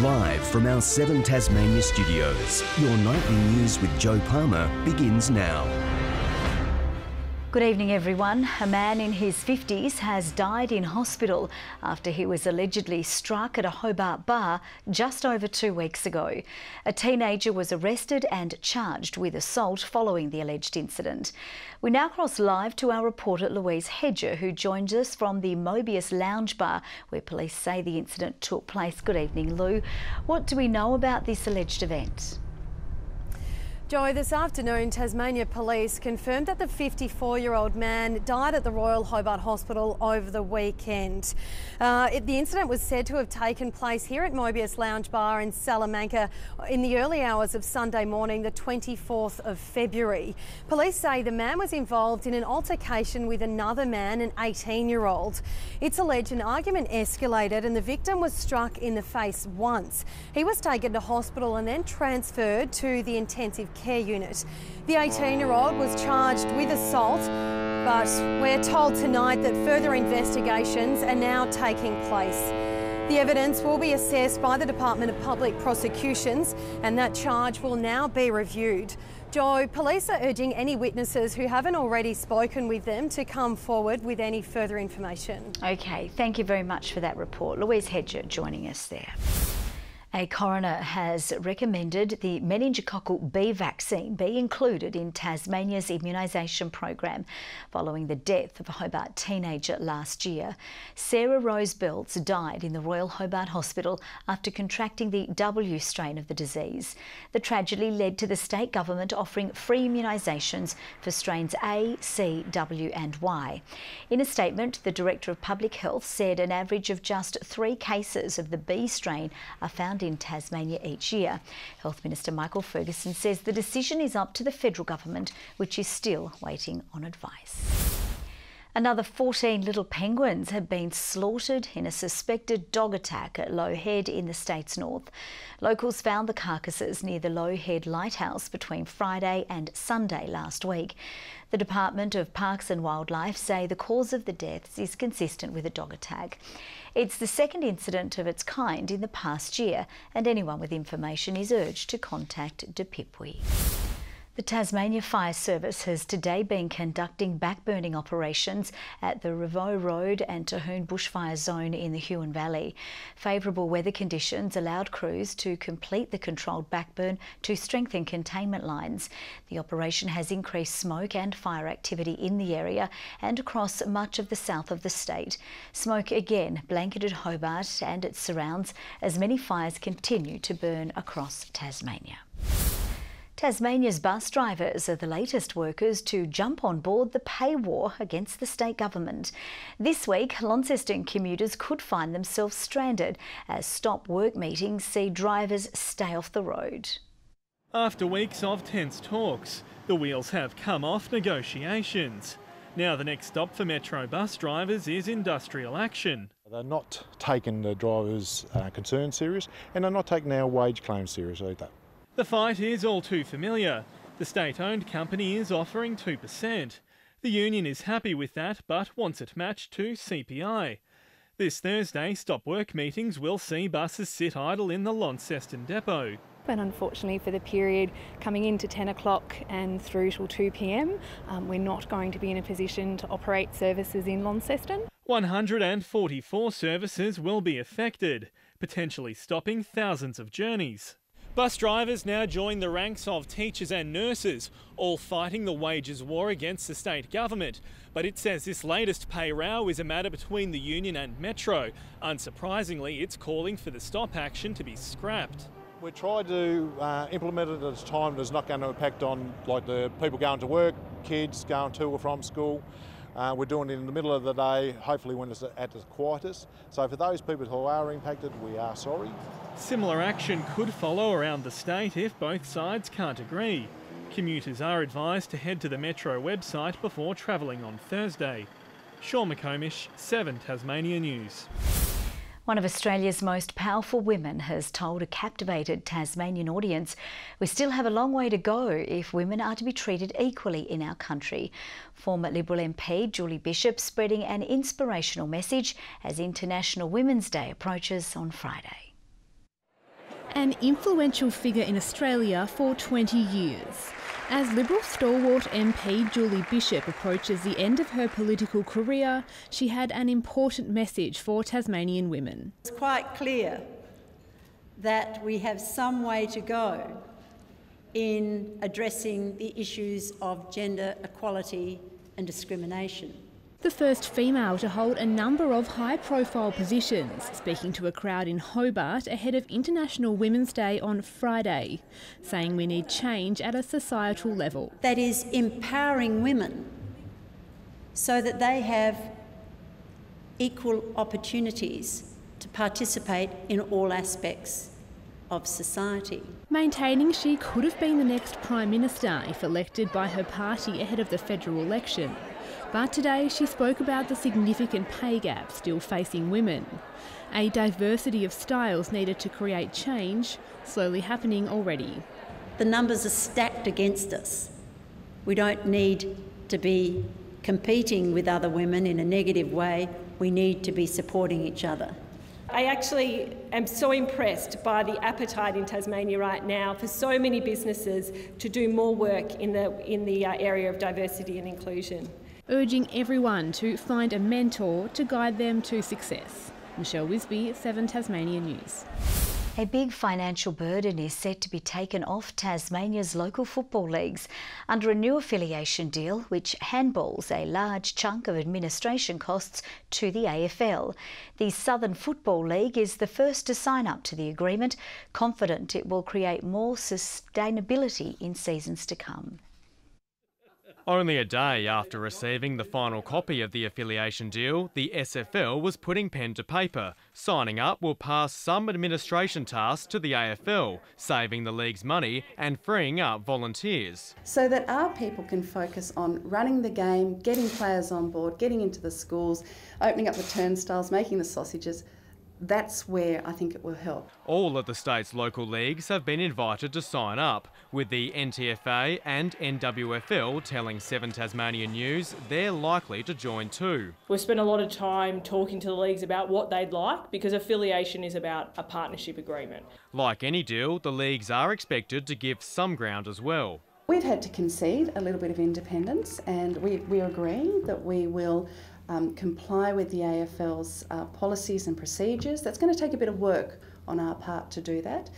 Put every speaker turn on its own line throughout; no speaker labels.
Live from our 7 Tasmania studios, your nightly news with Joe Palmer begins now.
Good evening everyone. A man in his 50s has died in hospital after he was allegedly struck at a Hobart bar just over 2 weeks ago. A teenager was arrested and charged with assault following the alleged incident. We now cross live to our reporter Louise Hedger, who joins us from the Mobius Lounge Bar where police say the incident took place. Good evening, Lou. What do we know about this alleged event?
Joe, this afternoon Tasmania Police confirmed that the 54-year-old man died at the Royal Hobart Hospital over the weekend. The incident was said to have taken place here at Mobius Lounge Bar in Salamanca in the early hours of Sunday morning, the 24th of February. Police say the man was involved in an altercation with another man, an 18-year-old. It's alleged an argument escalated and the victim was struck in the face once. He was taken to hospital and then transferred to the intensive care unit. The 18-year-old was charged with assault, but we're told tonight that further investigations are now taking place. The evidence will be assessed by the Department of Public Prosecutions and that charge will now be reviewed. Joe, police are urging any witnesses who haven't already spoken with them to come forward with any further information.
Okay, thank you very much for that report. Louise Hedger joining us there. A coroner has recommended the meningococcal B vaccine be included in Tasmania's immunisation program following the death of a Hobart teenager last year. Sarah Rose Belts died in the Royal Hobart Hospital after contracting the W strain of the disease. The tragedy led to the state government offering free immunisations for strains A, C, W and Y. In a statement, the Director of Public Health said an average of just 3 cases of the B strain are found in Tasmania each year. Health Minister Michael Ferguson says the decision is up to the federal government, which is still waiting on advice. Another 14 little penguins have been slaughtered in a suspected dog attack at Low Head in the state's north. Locals found the carcasses near the Low Head Lighthouse between Friday and Sunday last week. The Department of Parks and Wildlife say the cause of the deaths is consistent with a dog attack. It's the second incident of its kind in the past year, and anyone with information is urged to contact DPIPWI. The Tasmania Fire Service has today been conducting backburning operations at the Revo Road and Huon bushfire zone in the Huon Valley. Favourable weather conditions allowed crews to complete the controlled backburn to strengthen containment lines. The operation has increased smoke and fire activity in the area and across much of the south of the state. Smoke again blanketed Hobart and its surrounds as many fires continue to burn across Tasmania. Tasmania's bus drivers are the latest workers to jump on board the pay war against the state government. This week, Launceston commuters could find themselves stranded as stop work meetings see drivers stay off the road.
After weeks of tense talks, the wheels have come off negotiations. Now the next stop for Metro bus drivers is industrial action.
They're not taking the drivers' concerns serious, and they're not taking our wage claims serious either.
The fight is all too familiar. The state-owned company is offering 2%. The union is happy with that but wants it matched to CPI. This Thursday, stop work meetings will see buses sit idle in the Launceston depot.
But unfortunately for the period coming into 10 o'clock and through till 2 p.m, we're not going to be in a position to operate services in Launceston.
144 services will be affected, potentially stopping thousands of journeys. Bus drivers now join the ranks of teachers and nurses, all fighting the wages war against the state government. But it says this latest pay row is a matter between the union and Metro. Unsurprisingly, it's calling for the stop action to be scrapped.
We try to implement it at a time that's not going to impact on like the people going to work, kids going to or from school. We're doing it in the middle of the day, hopefully when it's at its quietest. So for those people who are impacted, we are sorry.
Similar action could follow around the state if both sides can't agree. Commuters are advised to head to the Metro website before travelling on Thursday. Sean McComish, 7 Tasmania News.
One of Australia's most powerful women has told a captivated Tasmanian audience we still have a long way to go if women are to be treated equally in our country. Former Liberal MP Julie Bishop spreading an inspirational message as International Women's Day approaches on Friday.
An influential figure in Australia for 20 years. As Liberal stalwart MP Julie Bishop approaches the end of her political career, she had an important message for Tasmanian women.
It's quite clear that we have some way to go in addressing the issues of gender equality and discrimination.
The first female to hold a number of high-profile positions, speaking to a crowd in Hobart ahead of International Women's Day on Friday, saying we need change at a societal level.
That is empowering women so that they have equal opportunities to participate in all aspects of society.
Maintaining she could have been the next Prime Minister if elected by her party ahead of the federal election. But today she spoke about the significant pay gap still facing women. A diversity of styles needed to create change, slowly happening already.
The numbers are stacked against us. We don't need to be competing with other women in a negative way. We need to be supporting each other.
I actually am so impressed by the appetite in Tasmania right now for so many businesses to do more work in the area of diversity and inclusion.
Urging everyone to find a mentor to guide them to success. Michelle Wisby, 7 Tasmania News.
A big financial burden is set to be taken off Tasmania's local football leagues under a new affiliation deal which handballs a large chunk of administration costs to the AFL. The Southern Football League is the first to sign up to the agreement, confident it will create more sustainability in seasons to come.
Only a day after receiving the final copy of the affiliation deal, the SFL was putting pen to paper. Signing up will pass some administration tasks to the AFL, saving the league's money and freeing up volunteers.
So that our people can focus on running the game, getting players on board, getting into the schools, opening up the turnstiles, making the sausages. That's where I think it will help.
All of the state's local leagues have been invited to sign up, with the NTFA and NWFL telling 7 Tasmania News they're likely to join too.
We've spent a lot of time talking to the leagues about what they'd like, because affiliation is about a partnership agreement.
Like any deal, the leagues are expected to give some ground as well.
We've had to concede a little bit of independence, and we agree that we will comply with the AFL's policies and procedures. That's going to take a bit of work on our part to do that,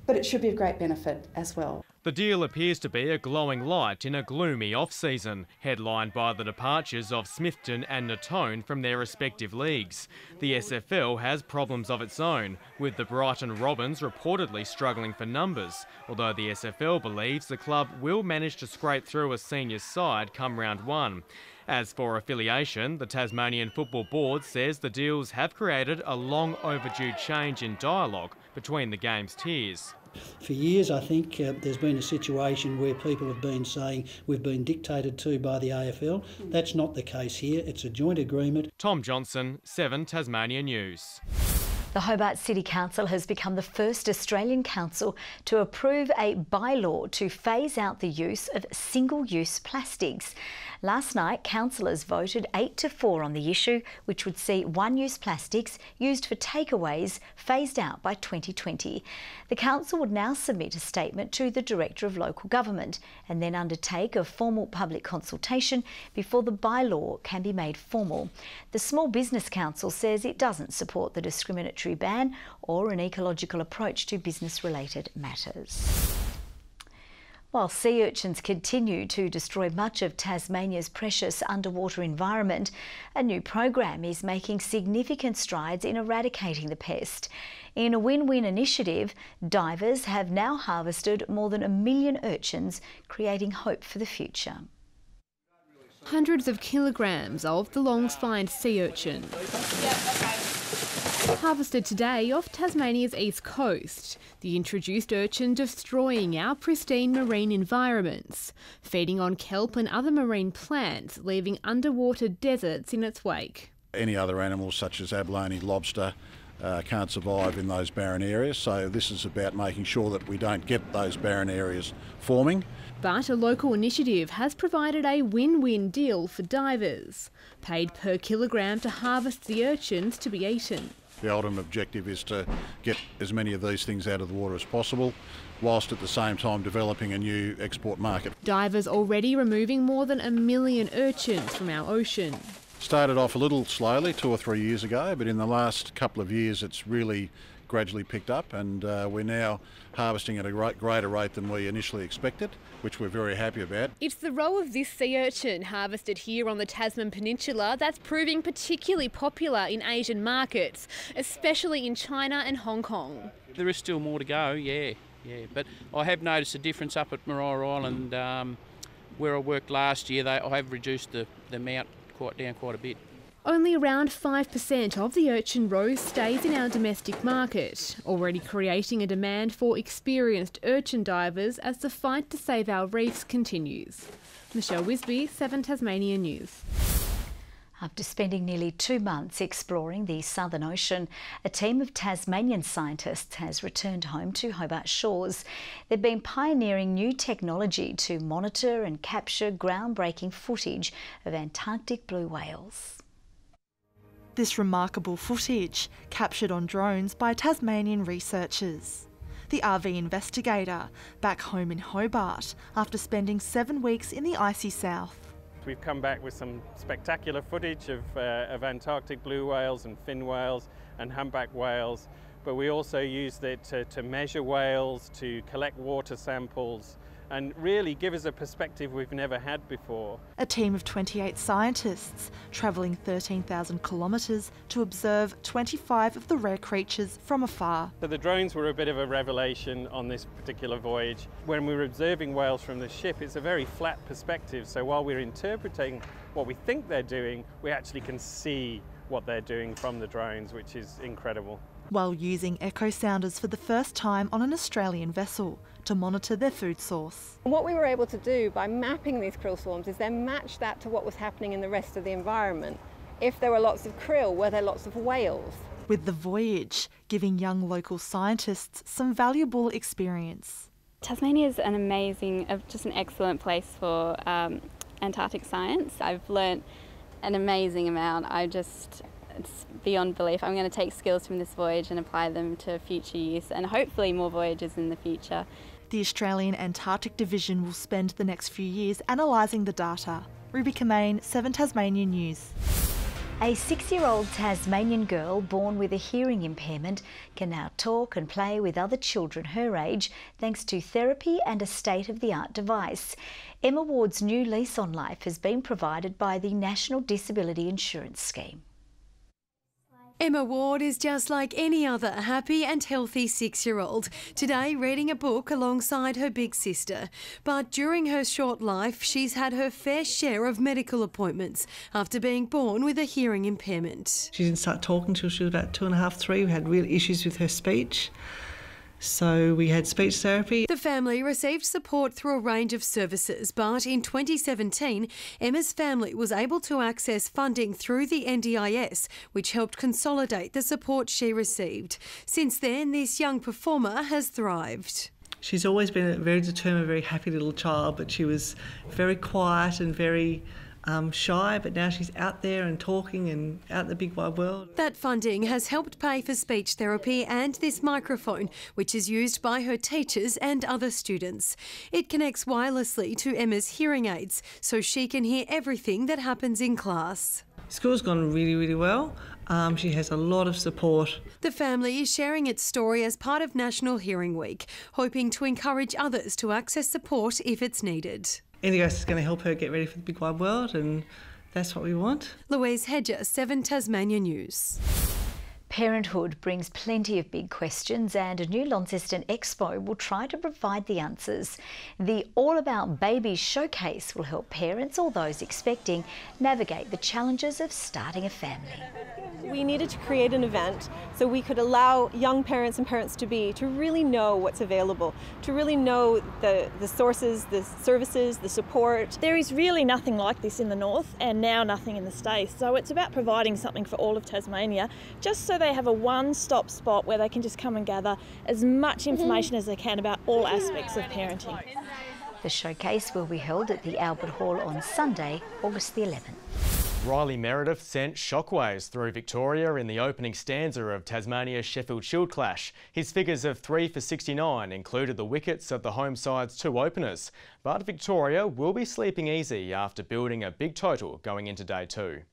but it should be of great benefit as well.
The deal appears to be a glowing light in a gloomy off-season, headlined by the departures of Smithton and Natone from their respective leagues. The SFL has problems of its own, with the Brighton Robins reportedly struggling for numbers, although the SFL believes the club will manage to scrape through a seniors side come round 1. As for affiliation, the Tasmanian Football Board says the deals have created a long overdue change in dialogue between the game's tiers.
For years, I think there's been a situation where people have been saying we've been dictated to by the AFL. That's not the case here. It's a joint agreement.
Tom Johnson, 7 Tasmania News.
The Hobart City Council has become the first Australian council to approve a bylaw to phase out the use of single-use plastics. Last night, councillors voted 8-4 on the issue, which would see one-use plastics used for takeaways phased out by 2020. The council would now submit a statement to the Director of Local Government and then undertake a formal public consultation before the bylaw can be made formal. The Small Business Council says it doesn't support the discriminatory ban or an ecological approach to business-related matters. While sea urchins continue to destroy much of Tasmania's precious underwater environment, a new program is making significant strides in eradicating the pest. In a win-win initiative, divers have now harvested more than 1 million urchins, creating hope for the future.
Hundreds of kilograms of the long-spined sea urchin. Harvested today off Tasmania's east coast, the introduced urchin destroying our pristine marine environments, feeding on kelp and other marine plants, leaving underwater deserts in its wake.
Any other animals such as abalone, lobster can't survive in those barren areas, so this is about making sure that we don't get those barren areas forming.
But a local initiative has provided a win-win deal for divers, paid per kilogram to harvest the urchins to be eaten.
The ultimate objective is to get as many of these things out of the water as possible, whilst at the same time developing a new export market.
Divers already removing more than 1 million urchins from our ocean.
Started off a little slowly 2 or 3 years ago, but in the last couple of years it's really gradually picked up, and we're now harvesting at a greater rate than we initially expected, which we're very happy about.
It's the roe of this sea urchin harvested here on the Tasman Peninsula that's proving particularly popular in Asian markets, especially in China and Hong Kong.
There is still more to go, yeah. But I have noticed a difference up at Maria Island where I worked last year. I have reduced the amount down quite a bit.
Only around 5% of the urchin roe stays in our domestic market, already creating a demand for experienced urchin divers as the fight to save our reefs continues. Michelle Wisby, 7 Tasmania News.
After spending nearly 2 months exploring the Southern Ocean, a team of Tasmanian scientists has returned home to Hobart shores. They've been pioneering new technology to monitor and capture groundbreaking footage of Antarctic blue whales.
This remarkable footage, captured on drones by Tasmanian researchers. The RV investigator, back home in Hobart, after spending 7 weeks in the icy south.
We've come back with some spectacular footage of Antarctic blue whales and fin whales and humpback whales, but we also used it to measure whales, to collect water samples, and really give us a perspective we've never had before.
A team of 28 scientists travelling 13,000 kilometres to observe 25 of the rare creatures from afar.
So the drones were a bit of a revelation on this particular voyage. When we were observing whales from the ship, it's a very flat perspective, so while we're interpreting what we think they're doing, we actually can see what they're doing from the drones, which is incredible.
While using echo sounders for the first time on an Australian vessel to monitor their food source.
What we were able to do by mapping these krill swarms is then match that to what was happening in the rest of the environment. If there were lots of krill, were there lots of whales?
With the voyage giving young local scientists some valuable experience.
Tasmania is an amazing, just an excellent place for Antarctic science. I've learnt an amazing amount. It's beyond belief. I'm going to take skills from this voyage and apply them to future use and hopefully more voyages in the future.
The Australian Antarctic Division will spend the next few years analysing the data. Ruby Kamain, 7 Tasmania News.
A 6-year-old Tasmanian girl born with a hearing impairment can now talk and play with other children her age thanks to therapy and a state-of-the-art device. Emma Ward's new lease on life has been provided by the National Disability Insurance Scheme.
Emma Ward is just like any other happy and healthy 6-year-old, today reading a book alongside her big sister. But during her short life, she's had her fair share of medical appointments after being born with a hearing impairment.
She didn't start talking until she was about 2.5, 3. We had real issues with her speech. So we had speech therapy.
The family received support through a range of services, but in 2017, Emma's family was able to access funding through the NDIS, which helped consolidate the support she received. Since then, this young performer has thrived.
She's always been a very determined, very happy little child, but she was very quiet and very shy, but now she's out there and talking and out in the big wide world.
That funding has helped pay for speech therapy and this microphone, which is used by her teachers and other students. It connects wirelessly to Emma's hearing aids, so she can hear everything that happens in class.
School's gone really, really well. She has a lot of support.
The family is sharing its story as part of National Hearing Week, hoping to encourage others to access support if it's needed.
NDIS is going to help her get ready for the big wide world, and that's what we want.
Louise Hedger, 7 Tasmania News.
Parenthood brings plenty of big questions, and a new Launceston expo will try to provide the answers. The All About Babies showcase will help parents or those expecting navigate the challenges of starting a family.
We needed to create an event so we could allow young parents and parents-to-be to really know what's available, to really know the sources, the services, the support.
There is really nothing like this in the north and now nothing in the States, so it's about providing something for all of Tasmania, just so they have a one-stop spot where they can just come and gather as much information as they can about all aspects of parenting.
The showcase will be held at the Albert Hall on Sunday, August the 11th.
Riley Meredith sent shockwaves through Victoria in the opening stanza of Tasmania's Sheffield Shield clash. His figures of 3 for 69 included the wickets of the home side's 2 openers. But Victoria will be sleeping easy after building a big total going into day 2.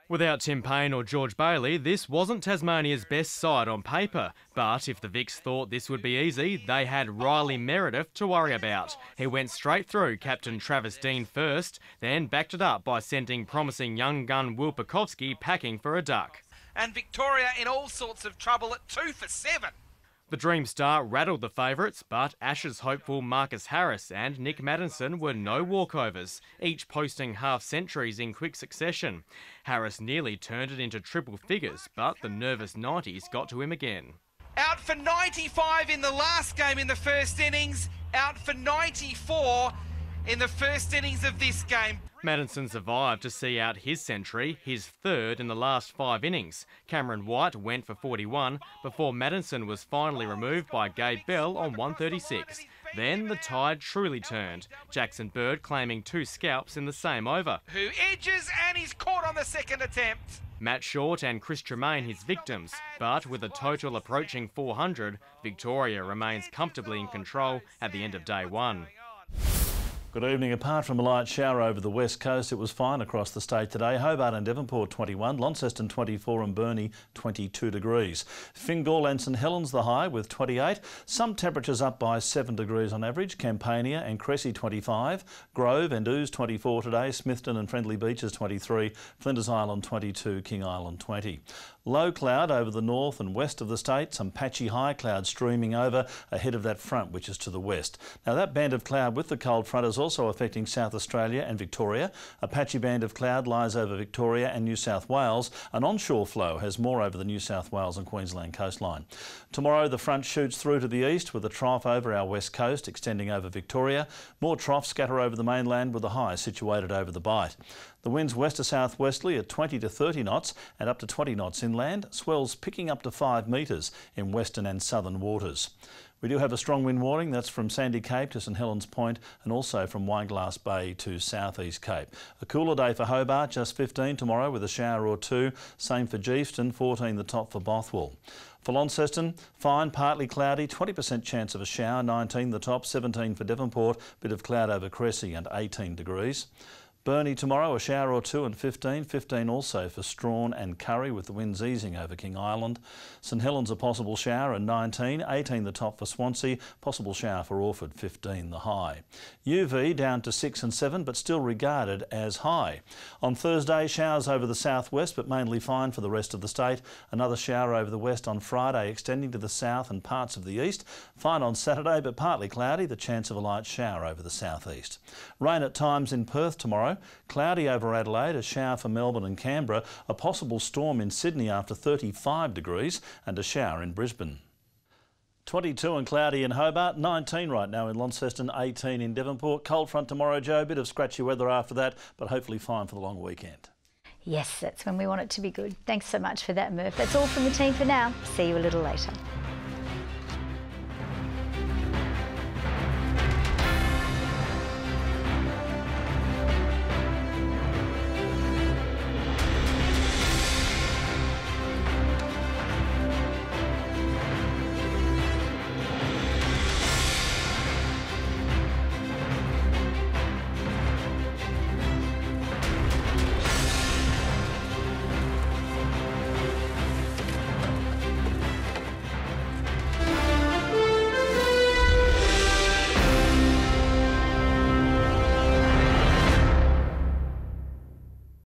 Without Tim Payne or George Bailey, this wasn't Tasmania's best side on paper. But if the Vics thought this would be easy, they had Riley Meredith to worry about. He went straight through captain Travis Dean first, then backed it up by sending promising young gun Will Pekowski packing for a duck.
And Victoria in all sorts of trouble at 2 for 7.
The Dream Star rattled the favourites, but Ashes hopeful Marcus Harris and Nick Maddinson were no walkovers, each posting half-centuries in quick succession. Harris nearly turned it into triple figures, but the nervous 90s got to him again.
Out for 95 in the last game in the first innings, out for 94 in the first innings of this game.
Maddinson survived to see out his century, his 3rd in the last 5 innings. Cameron White went for 41 before Maddinson was finally removed by Gabe Bell on 136. Then the tide truly turned, Jackson Bird claiming 2 scalps in the same over.
Who edges and he's caught on the second attempt.
Matt Short and Chris Tremaine his victims, but with a total approaching 400, Victoria remains comfortably in control at the end of day 1.
Good evening. Apart from a light shower over the west coast, it was fine across the state today. Hobart and Devonport 21, Launceston 24 and Burnie 22 degrees. Fingal and St Helens the high with 28. Some temperatures up by 7 degrees on average. Campania and Cressy 25. Grove and Ouse 24 today. Smithton and Friendly Beaches 23. Flinders Island 22. King Island 20. Low cloud over the north and west of the state. Some patchy high cloud streaming over ahead of that front which is to the west. Now that band of cloud with the cold front is also affecting South Australia and Victoria. A patchy band of cloud lies over Victoria and New South Wales. An onshore flow has more over the New South Wales and Queensland coastline. Tomorrow the front shoots through to the east with a trough over our west coast extending over Victoria. More troughs scatter over the mainland with a high situated over the Bight. The winds west to southwesterly at 20 to 30 knots and up to 20 knots inland. Swells picking up to 5 metres in western and southern waters. We do have a strong wind warning. That's from Sandy Cape to St Helens Point and also from Wineglass Bay to South East Cape. A cooler day for Hobart, just 15 tomorrow with a shower or 2. Same for Geefston, 14 the top for Bothwell. For Launceston, fine, partly cloudy, 20% chance of a shower, 19 the top, 17 for Devonport, bit of cloud over Cressy and 18 degrees. Burnie tomorrow, a shower or 2 and 15. 15 also for Strawn and Curry with the winds easing over King Island. St Helens a possible shower and 19. 18 the top for Swansea. Possible shower for Orford, 15 the high. UV down to 6 and 7 but still regarded as high. On Thursday, showers over the southwest but mainly fine for the rest of the state. Another shower over the west on Friday extending to the south and parts of the east. Fine on Saturday but partly cloudy. The chance of a light shower over the southeast. Rain at times in Perth tomorrow. Cloudy over Adelaide, a shower for Melbourne and Canberra, a possible storm in Sydney after 35 degrees and a shower in Brisbane. 22 and cloudy in Hobart, 19 right now in Launceston, 18 in Devonport. Cold front tomorrow, Joe, bit of scratchy weather after that, but hopefully fine for the long weekend.
Yes, that's when we want it to be good. Thanks so much for that, Murph. That's all from the team for now. See you a little later.